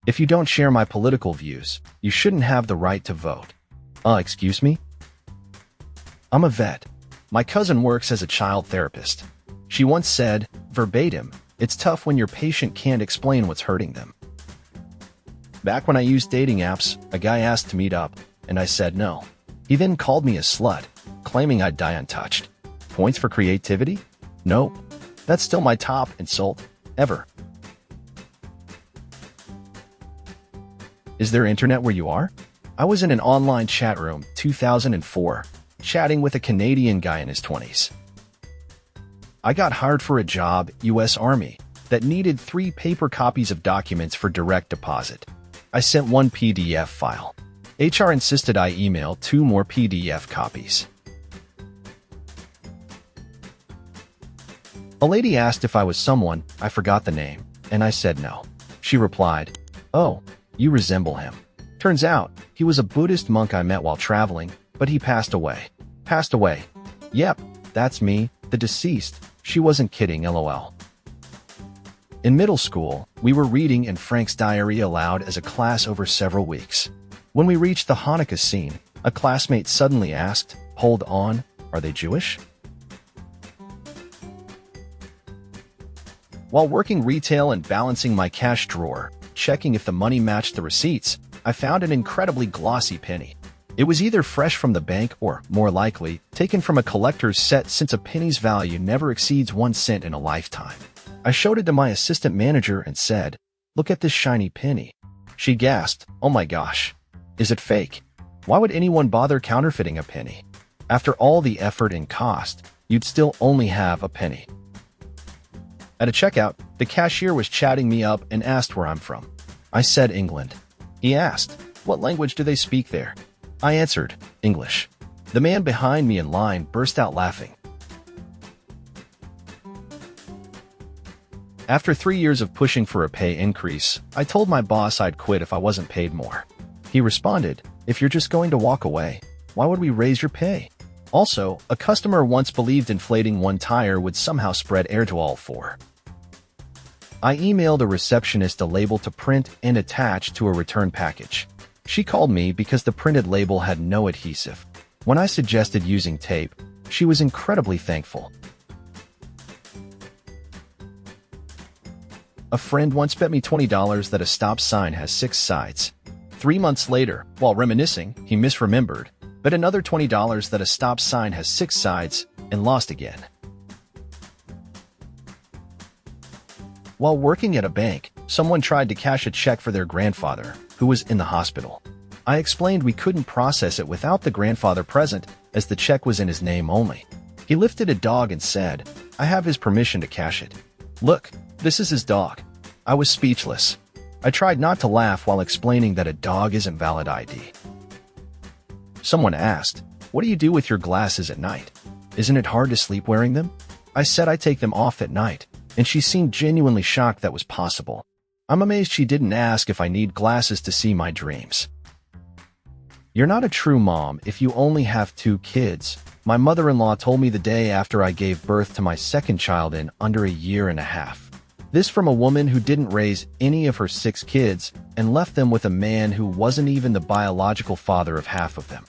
If you don't share my political views, you shouldn't have the right to vote. Excuse me? I'm a vet. My cousin works as a child therapist. She once said, verbatim, "It's tough when your patient can't explain what's hurting them." Back when I used dating apps, a guy asked to meet up, and I said no. He then called me a slut, claiming I'd die untouched. Points for creativity? Nope. That's still my top insult ever. Is there internet where you are? I was in an online chat room, 2004, chatting with a Canadian guy in his 20s. I got hired for a job, U.S. Army, that needed 3 paper copies of documents for direct deposit. I sent 1 PDF file. HR insisted I email 2 more PDF copies. A lady asked if I was someone, I forgot the name, and I said no. She replied, "Oh, you resemble him." Turns out, he was a Buddhist monk I met while traveling, but he passed away. Passed away. Yep, that's me, the deceased. She wasn't kidding, lol. In middle school, we were reading Anne Frank's diary aloud as a class over several weeks. When we reached the Hanukkah scene, a classmate suddenly asked, "Hold on, are they Jewish?" While working retail and balancing my cash drawer, checking if the money matched the receipts, I found an incredibly glossy penny. It was either fresh from the bank or, more likely, taken from a collector's set since a penny's value never exceeds 1 cent in a lifetime. I showed it to my assistant manager and said, "Look at this shiny penny." She gasped, "Oh my gosh. Is it fake? Why would anyone bother counterfeiting a penny? After all the effort and cost, you'd still only have a penny." At a checkout, the cashier was chatting me up and asked where I'm from. I said England. He asked, "What language do they speak there?" I answered, "English." The man behind me in line burst out laughing. After 3 years of pushing for a pay increase, I told my boss I'd quit if I wasn't paid more. He responded, "If you're just going to walk away, why would we raise your pay?" Also, a customer once believed inflating 1 tire would somehow spread air to all 4. I emailed a receptionist a label to print and attach to a return package. She called me because the printed label had no adhesive. When I suggested using tape, she was incredibly thankful. A friend once bet me $20 that a stop sign has 6 sides. 3 months later, while reminiscing, he misremembered, bet another $20 that a stop sign has 6 sides, and lost again. While working at a bank, someone tried to cash a check for their grandfather, who was in the hospital. I explained we couldn't process it without the grandfather present, as the check was in his name only. He lifted a dog and said, "I have his permission to cash it. Look, this is his dog." I was speechless. I tried not to laugh while explaining that a dog isn't valid ID. Someone asked, "What do you do with your glasses at night? Isn't it hard to sleep wearing them?" I said I take them off at night, and she seemed genuinely shocked that was possible. I'm amazed she didn't ask if I need glasses to see my dreams. You're not a true mom if you only have 2 kids. My mother-in-law told me the day after I gave birth to my second child in under a year and a half. This from a woman who didn't raise any of her 6 kids and left them with a man who wasn't even the biological father of half of them.